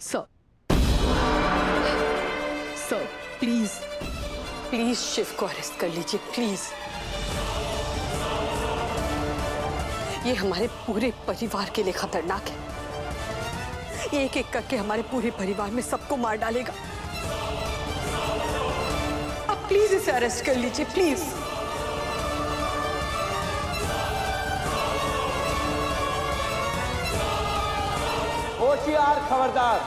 Sir sir please please Shiv को arrest कर लीजिए प्लीज। ये हमारे पूरे परिवार के लिए खतरनाक है। ये एक एक करके हमारे पूरे परिवार में सबको मार डालेगा। आप प्लीज इसे अरेस्ट कर लीजिए प्लीज। होशियार, खबरदार।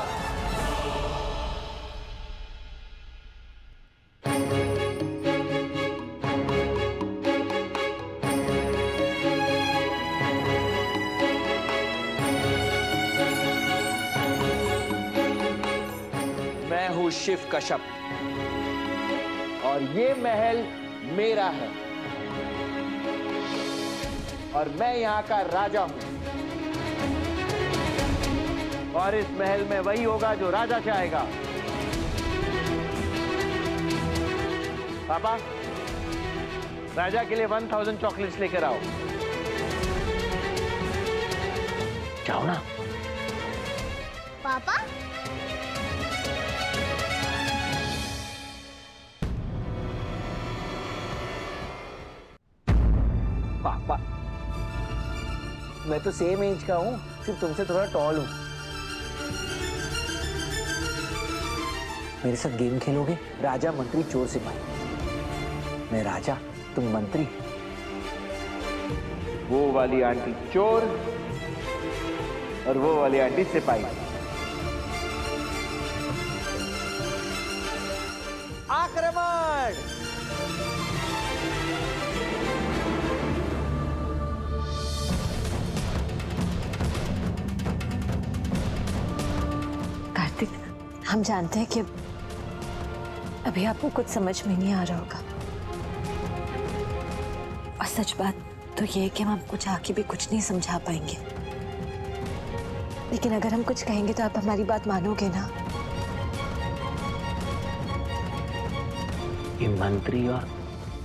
मैं हूं शिव कश्यप और ये महल मेरा है और मैं यहां का राजा हूं और इस महल में वही होगा जो राजा चाहेगा। पापा, राजा के लिए 1000 चॉकलेट्स लेकर आओ। जाओ ना। पापा, पापा, मैं तो सेम एज का हूं, सिर्फ तुमसे थोड़ा टॉल हूं। मेरे साथ गेम खेलोगे? राजा, मंत्री, चोर, सिपाही। मैं राजा, तुम मंत्री। वो वाली आंटी चोर और वो वाली आंटी सिपाही। आक्रमण! कार्तिक, हम जानते हैं कि अभी आपको कुछ समझ में नहीं आ रहा होगा और सच बात तो ये है कि हम आपको चाह के भी कुछ नहीं समझा पाएंगे, लेकिन अगर हम कुछ कहेंगे तो आप हमारी बात मानोगे ना? ये मंत्री और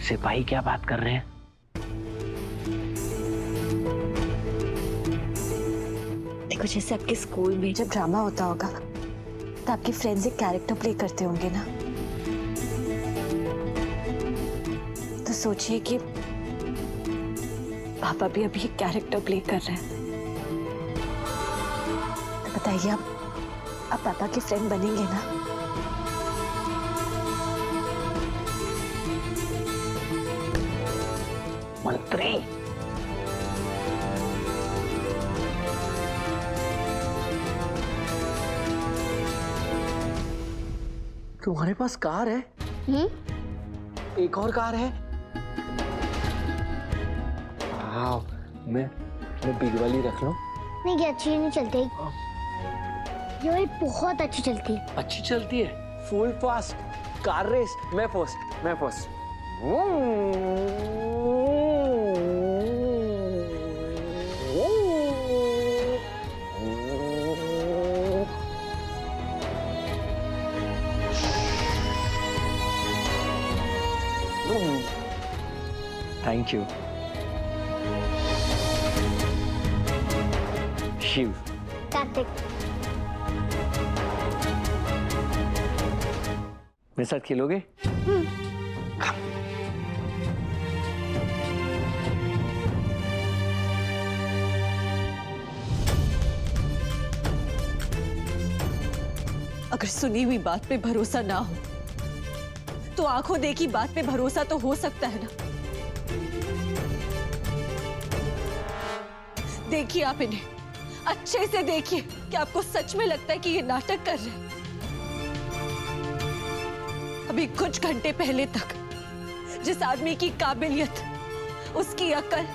सिपाही क्या बात कर रहे हैं? देखो, जैसे आपके स्कूल में जब ड्रामा होता होगा तो आपके फ्रेंड्स एक कैरेक्टर प्ले करते होंगे ना, तो सोचिए कि पापा भी अभी एक कैरेक्टर प्ले कर रहे हैं। तो बताइए, आप पापा के फ्रेंड बनेंगे ना? मंत्री, तुम्हारे पास कार है? एक और कार है? वाव, मैं बिग वाली रख लूं? नहीं, ये अच्छी नहीं चलती। ये बहुत अच्छी चलती है। अच्छी चलती है, फुल फास्ट कार रेस। मैं फर्स्ट, मैं first. Thank you Shiv. Kartik, मेरे साथ खेलोगे? अगर सुनी हुई बात पे भरोसा ना हो तो आंखों देखी बात पे भरोसा तो हो सकता है ना। देखिए आप इन्हें अच्छे से देखिए कि आपको सच में लगता है कि ये नाटक कर रहे हैं। अभी कुछ घंटे पहले तक जिस आदमी की काबिलियत, उसकी अकल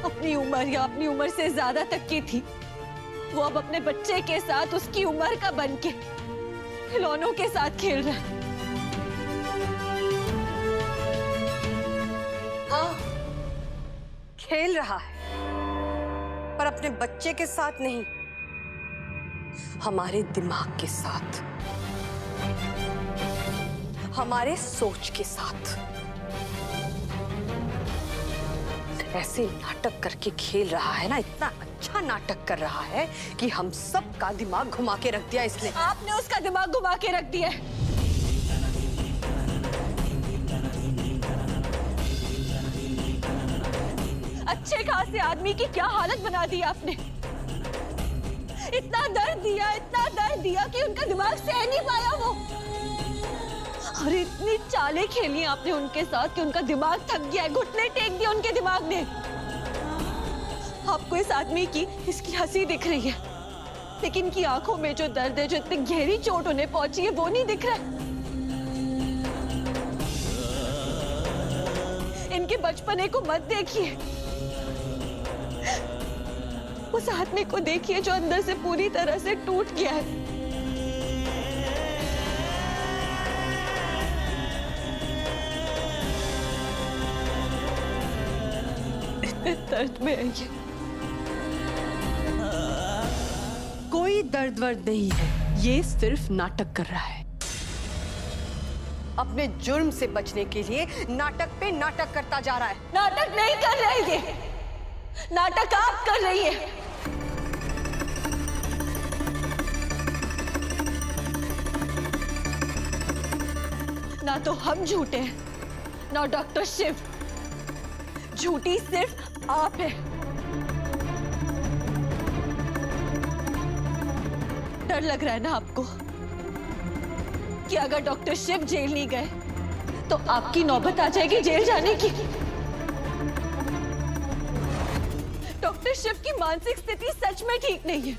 अपनी उम्र या अपनी उम्र से ज्यादा तक की थी, वो अब अपने बच्चे के साथ उसकी उम्र का बनके खिलौनों के साथ खेल रहा है। हाँ, खेल रहा है, पर अपने बच्चे के साथ नहीं, हमारे दिमाग के साथ, हमारे सोच के साथ। ऐसे नाटक करके खेल रहा है ना, इतना अच्छा नाटक कर रहा है कि हम सब का दिमाग घुमा के रख दिया इसने। आपने उसका दिमाग घुमा के रख दिया है। अच्छे खासे आदमी की क्या हालत बना दी आपने। इतना दर्द दिया कि उनका दिमाग सह नहीं पाया वो। और इतनी चालें खेली आपने उनके साथ कि उनका दिमाग थक गया है, घुटने टेक दिया उनके दिमाग ने। आपको इस आदमी की इसकी हंसी दिख रही है, लेकिन इनकी आंखों में जो दर्द है, जो इतनी गहरी चोट उन्हें पहुंची है, वो नहीं दिख रहा है। इनके बचपने को मत देखिए, उस आदमी को देखिए जो अंदर से पूरी तरह से टूट गया है। इतने दर्द में है ये। कोई दर्द वर्द नहीं है, ये सिर्फ नाटक कर रहा है। अपने जुर्म से बचने के लिए नाटक पे नाटक करता जा रहा है। नाटक नहीं कर रहे ये, नाटक आप कर रही है। ना तो हम झूठे हैं, ना डॉक्टर शिव। झूठी सिर्फ आप है। डर लग रहा है ना आपको कि अगर डॉक्टर शिव जेल नहीं गए तो आपकी नौबत आ जाएगी जेल जाने की। डॉक्टर शिव की मानसिक स्थिति सच में ठीक नहीं है।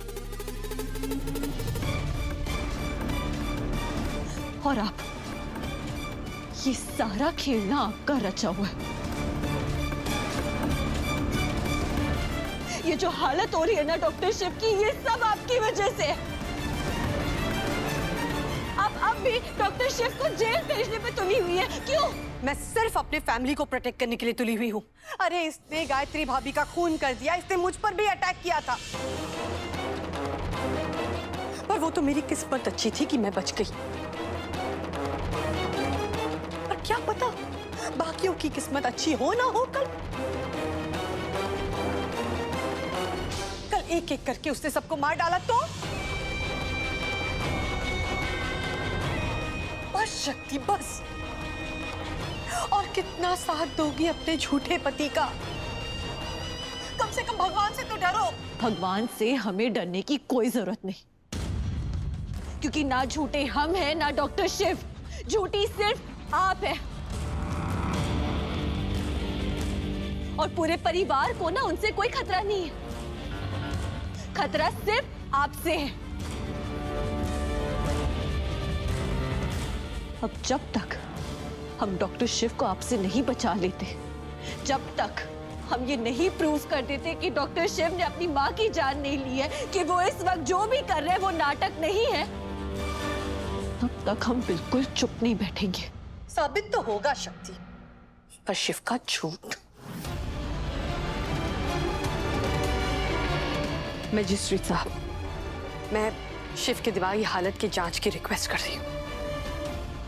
और आप, ये सारा खेलना आपका रचा हुआ है। ये जो हालत हो रही है ना डॉक्टर शिव की, ये सब आपकी वजह से है। आप अब भी डॉक्टर शिव को जेल भेजने पे तुली हुई है। क्यों? मैं सिर्फ अपने फैमिली को प्रोटेक्ट करने के लिए तुली हुई हूँ। अरे इसने गायत्री भाभी का खून कर दिया, इसने मुझ पर भी अटैक किया था, पर वो तो मेरी किस्मत अच्छी थी कि मैं बच गई। पर क्या पता बाकियों की किस्मत अच्छी हो ना हो। कल एक एक करके उसने सबको मार डाला तो। बस शक्ति बस। और कितना साथ दोगी अपने झूठे पति का? कम से कम भगवान से तो डरो। भगवान से हमें डरने की कोई जरूरत नहीं, क्योंकि ना झूठे हम हैं ना डॉक्टर शिव। झूठी सिर्फ आप है। और पूरे परिवार को ना उनसे कोई खतरा नहीं है। खतरा सिर्फ आपसे है। अब जब तक हम डॉक्टर शिव को आपसे नहीं बचा लेते, जब तक हम ये नहीं प्रूव कर देते कि डॉक्टर शिव ने अपनी माँ की जान नहीं ली है, कि वो इस वक्त जो भी कर रहे हैं वो नाटक नहीं है, तब तक हम बिल्कुल चुप नहीं बैठेंगे। साबित तो होगा शक्ति, पर शिव का झूठ। मजिस्ट्रेट साहब, मैं शिव की दिमागी हालत की जांच की रिक्वेस्ट कर रही हूँ।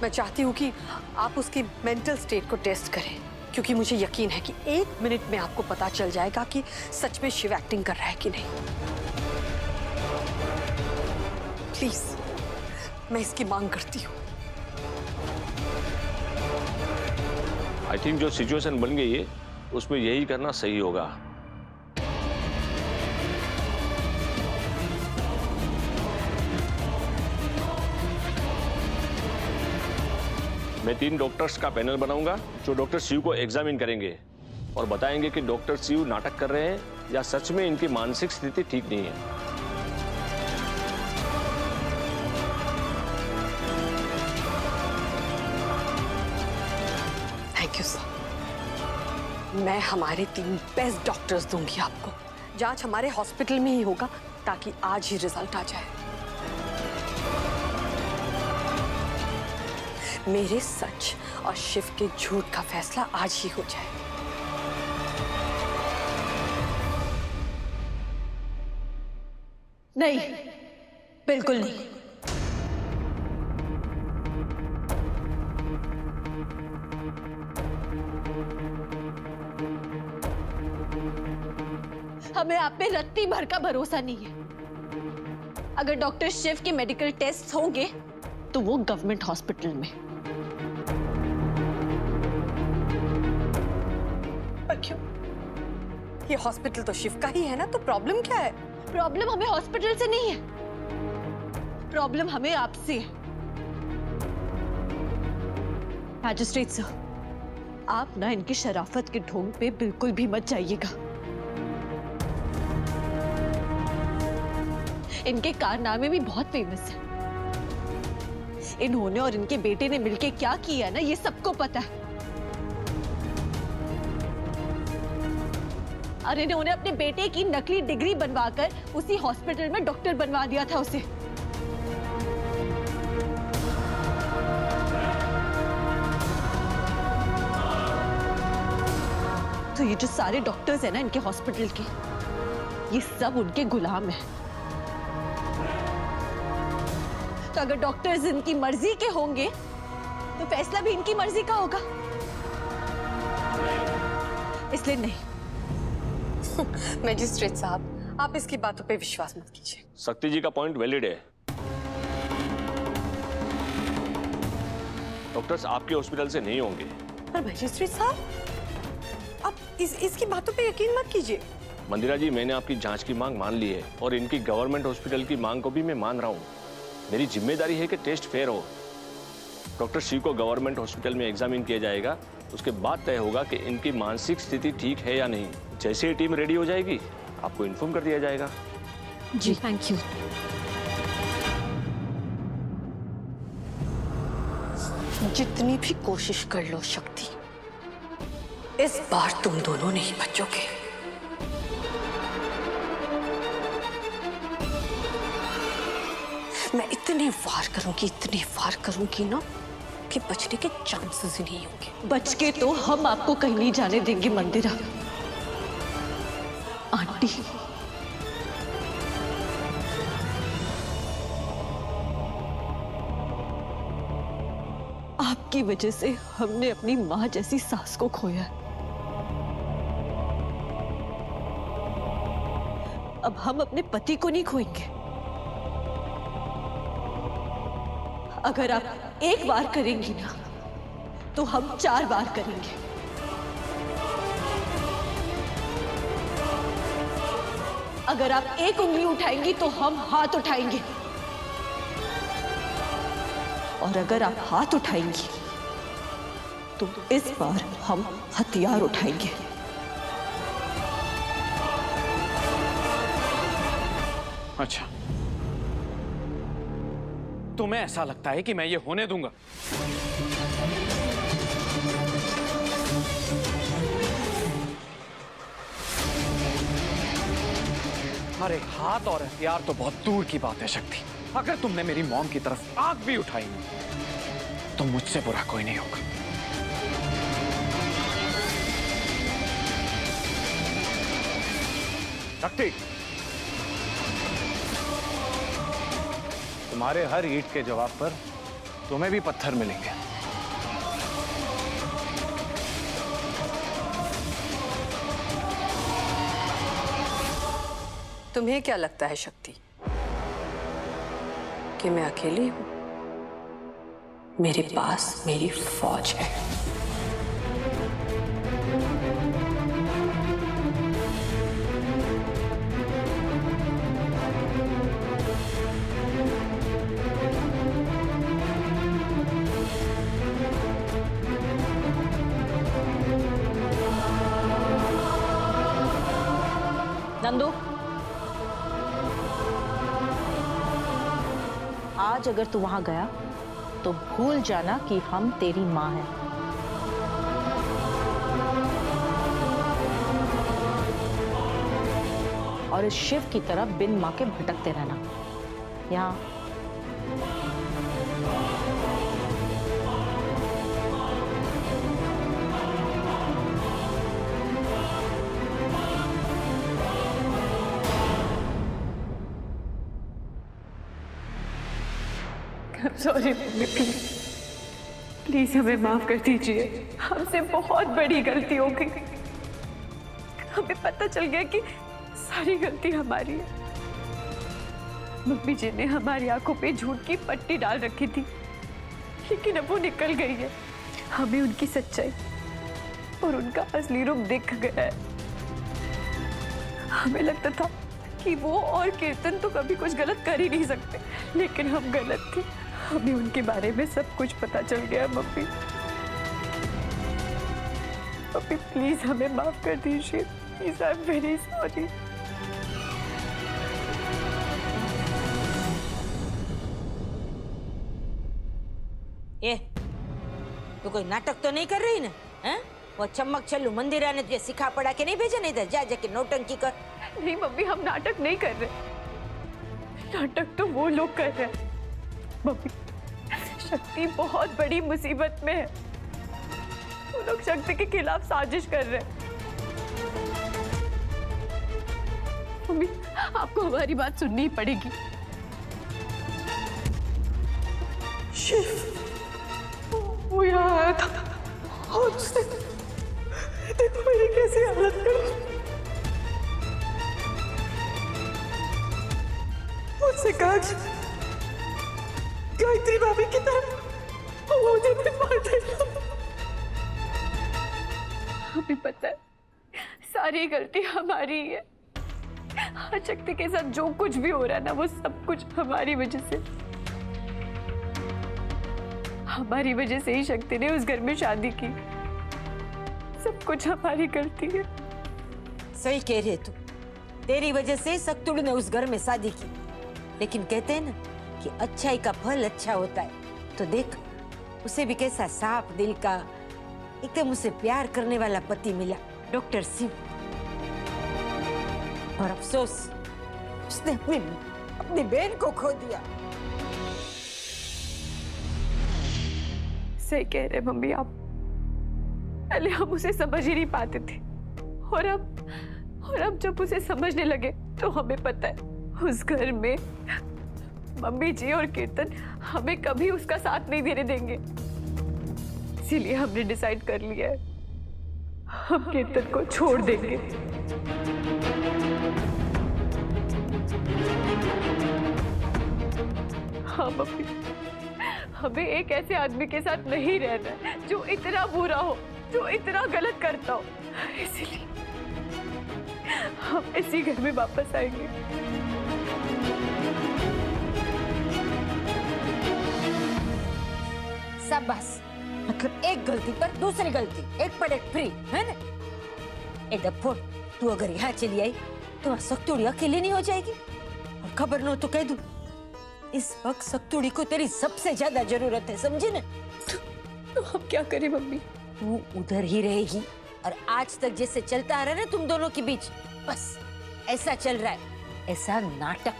मैं चाहती हूँ कि आप उसकी मेंटल स्टेट को टेस्ट करें, क्योंकि मुझे यकीन है कि 1 मिनट में आपको पता चल जाएगा कि सच में शिव एक्टिंग कर रहा है कि नहीं। प्लीज, मैं इसकी मांग करती हूँ। आई थिंक जो सिचुएशन बन गई है उसमें यही करना सही होगा। मैं 3 डॉक्टर्स का पैनल बनाऊंगा जो डॉक्टर शिव को एग्जामिन करेंगे और बताएंगे कि डॉक्टर शिव नाटक कर रहे हैं या सच में इनकी मानसिक स्थिति ठीक नहीं है। Thank you sir. मैं हमारे 3 बेस्ट डॉक्टर्स दूंगी आपको। जांच हमारे हॉस्पिटल में ही होगा ताकि आज ही रिजल्ट आ जाए। मेरे सच और शिव के झूठ का फैसला आज ही हो जाए। नहीं, बिल्कुल नहीं। हमें आप पे रत्ती भर का भरोसा नहीं है। अगर डॉक्टर शिव के मेडिकल टेस्ट होंगे तो वो गवर्नमेंट हॉस्पिटल में। पर क्यों? ये हॉस्पिटल तो शिव का ही है ना, तो प्रॉब्लम क्या है? प्रॉब्लम हमें हॉस्पिटल से नहीं है, प्रॉब्लम हमें आपसे है। मैजिस्ट्रेट सर, आप ना इनकी शराफत के ढोंग पे बिल्कुल भी मत जाइएगा। इनके कारनामे भी बहुत फेमस है। इन्होंने और इनके बेटे ने मिलके क्या किया ना, ये सबको पता है। और इन्होंने अपने बेटे की नकली डिग्री बनवाकर उसी हॉस्पिटल में डॉक्टर बनवा दिया था उसे। तो ये जो सारे डॉक्टर्स हैं ना इनके हॉस्पिटल के, ये सब उनके गुलाम हैं। तो अगर डॉक्टर्स इनकी मर्जी के होंगे तो फैसला भी इनकी मर्जी का होगा, इसलिए नहीं। मैजिस्ट्रेट साहब, आप इसकी बातों पे विश्वास मत कीजिए। शक्ति जी का पॉइंट वैलिड है। डॉक्टर्स आपके हॉस्पिटल से नहीं होंगे। पर मैजिस्ट्रेट साहब, आप इसकी बातों पे यकीन मत कीजिए। मंदिरा जी, मैंने आपकी जांच की मांग मान ली है और इनकी गवर्नमेंट हॉस्पिटल की मांग को भी मैं मान रहा हूँ। मेरी जिम्मेदारी है कि टेस्ट फेयर हो। डॉक्टर शिव को गवर्नमेंट हॉस्पिटल में एग्जामिन किया जाएगा, उसके बाद तय होगा कि इनकी मानसिक स्थिति ठीक है या नहीं। जैसे ही टीम रेडी हो जाएगी आपको इन्फॉर्म कर दिया जाएगा। जी थैंक यू। जितनी भी कोशिश कर लो शक्ति, इस बार तुम दोनों नहीं बचोगे। मैं इतने वार करूंगी ना कि बचने के चांसेस ही नहीं होंगे। बच के तो हम आपको कहीं नहीं जाने देंगे मंदिरा। आंटी, आपकी वजह से हमने अपनी माँ जैसी सास को खोया। अब हम अपने पति को नहीं खोएंगे। अगर आप एक बार करेंगी ना तो हम 4 बार करेंगे। अगर आप एक उंगली उठाएंगी तो हम हाथ उठाएंगे, और अगर आप हाथ उठाएंगी तो इस बार हम हथियार उठाएंगे। अच्छा, तुम्हें ऐसा लगता है कि मैं ये होने दूंगा? अरे हाथ और हथियार तो बहुत दूर की बात है शक्ति। अगर तुमने मेरी मॉम की तरफ आंख भी उठाई तो मुझसे बुरा कोई नहीं होगा। शक्ति, तुम्हारे हर ईंट के जवाब पर तुम्हें भी पत्थर मिलेंगे। तुम्हें क्या लगता है शक्ति कि मैं अकेली हूं? मेरे पास मेरी फौज है। नंदू, आज अगर तू वहां गया तो भूल जाना कि हम तेरी मां हैं। और इस शिव की तरह बिन मां के भटकते रहना। यहाँ सॉरी प्लीज, प्लीज हमें माफ कर दीजिए। हमसे बहुत बड़ी गलती हो गई। हमें पता चल गया कि सारी गलती हमारी है। मम्मी जी ने हमारी आंखों पे झूठ की पट्टी डाल रखी थी, लेकिन अब वो निकल गई है। हमें उनकी सच्चाई और उनका असली रूप दिख गया है। हमें लगता था कि वो और कीर्तन तो कभी कुछ गलत कर ही नहीं सकते, लेकिन हम गलत थे। हमें उनके बारे में सब कुछ पता चल गया। मम्मी मम्मी प्लीज हमें माफ कर दीजिए। Please I am very sorry. ए, तू कोई नाटक तो नहीं कर रही ना? हैं? वो चम्मक छल्लू मंदिरा ने तुझे सिखा पढ़ा के नहीं भेजा? नहीं था जा जाके नौटंकी कर। नहीं मम्मी, हम नाटक नहीं कर रहे। नाटक तो वो लोग कर रहे हैं। मम्मी, शक्ति बहुत बड़ी मुसीबत में है। वो लोग शक्ति के खिलाफ साजिश कर रहे हैं। मम्मी, आपको हमारी बात सुननी ही पड़ेगी। शिव वो यहाँ आया था और उसने देखो मेरी कैसी हालत कर। उससे कहा गायत्री भाभी की तरह मुझे भी मार देगा। हमें पता है सारी गलती हमारी है। शक्ति के साथ जो कुछ भी हो रहा है ना, वो सब कुछ हमारी वजह से। हमारी वजह से ही शक्ति ने उस घर में शादी की। सब कुछ हमारी गलती है। सही कह रही है तू। तेरी वजह से सक्तुड़ ने उस घर में शादी की। लेकिन कहते हैं ना कि अच्छाई का फल अच्छा होता है। तो देख, उसे भी कैसा साफ दिल का, एकदम उसे प्यार करने वाला पति मिला, डॉक्टर शिव। और अफसोस, उसने अपनी बहन को खो दिया। सही कह रहे मम्मी आप। पहले हम उसे समझ ही नहीं पाते थे, और अब जब उसे समझने लगे तो हमें पता है उस घर में मम्मी जी और कीर्तन हमें कभी उसका साथ नहीं देने देंगे। इसीलिए हमने डिसाइड कर लिया है, हम कीर्तन को छोड़ देंगे। हाँ मम्मी, हमें एक ऐसे आदमी के साथ नहीं रहना है जो इतना बुरा हो, जो इतना गलत करता हो। इसीलिए हम इसी घर में वापस आएंगे। शाबाश, मतलब एक गलती पर दूसरी गलती, एक पर एक फ्री, है ना? ए डफोड़, तू अगर यहाँ चली आई तो सक्तुड़ी अकेली नहीं हो जाएगी। और खबर न हो तो कह दूं, इस वक्त सक्तुड़ी को तेरी सबसे ज्यादा जरूरत है, समझी ना? तो हम क्या करें मम्मी? तू उधर ही रहेगी, और आज तक जैसे चलता आ रहा है ना तुम दोनों के बीच, बस ऐसा चल रहा है। ऐसा नाटक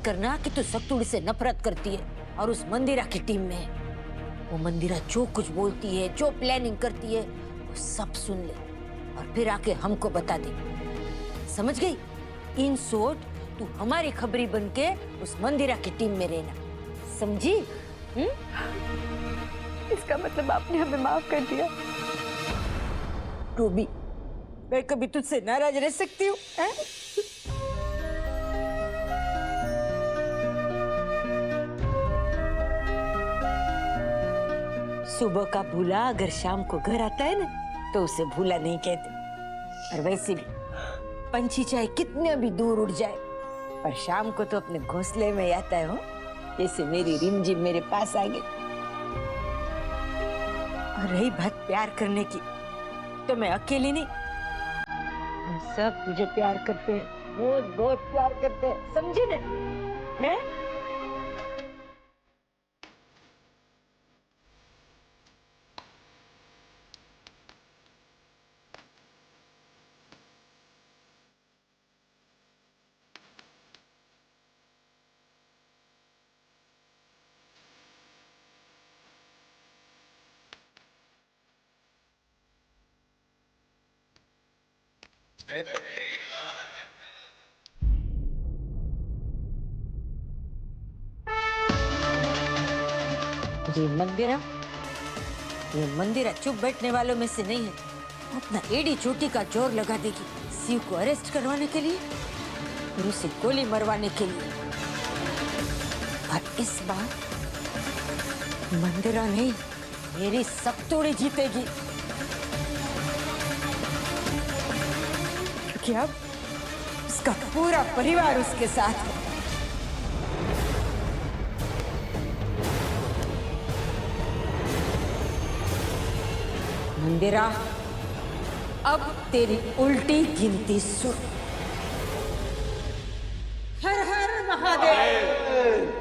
करना कि तू सक्तुड़ी से नफरत करती है और उस मंदिरा की टीम में है। वो मंदिरा जो कुछ बोलती है, जो प्लानिंग करती है, वो सब सुन ले और फिर आके हमको बता दे। समझ गई? इन शॉर्ट, तू हमारी खबरी बनके उस मंदिरा की टीम में रहना, समझी? इसका मतलब आपने हमें माफ कर दिया? रूबी, मैं कभी तुझसे नाराज रह सकती हूँ? सुबह का भूला अगर शाम को घर आता है ना, तो उसे भूला नहीं कहते। और वैसे भी पंछी चाहे कितने भी दूर उड़ जाए, पर शाम को तो अपने घोंसले में आता है। हो, जैसे मेरी रिमझिम मेरे पास आ गई। और रही बात प्यार करने की, तो मैं अकेली नहीं, सब तुझे प्यार करते हैं, बहुत बहुत प्यार करते हैं, समझी ना? हैं? ये मंदिरा चुप बैठने वालों में से नहीं है। अपना एड़ी चोटी का जोर लगा देगी, शिव को अरेस्ट करवाने के लिए और उसे गोली मरवाने के लिए। और इस बार मंदिरा नहीं, मेरी सख्तोड़ी जीतेगी, क्योंकि अब उसका पूरा परिवार उसके साथ है। मंदिरा, अब तेरी उल्टी गिनती सुन। हर हर महादेव।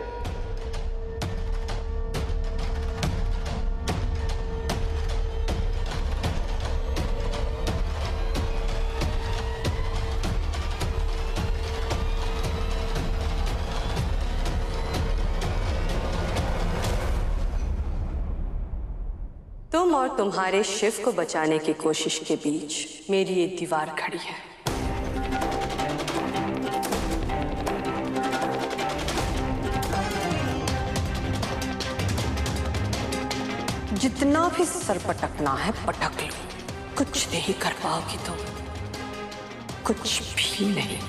तुम और तुम्हारे शिव को बचाने की कोशिश के बीच मेरी एक दीवार खड़ी है। जितना भी सर पटकना है पटक लो, कुछ नहीं कर पाओगी तुम, कुछ भी नहीं।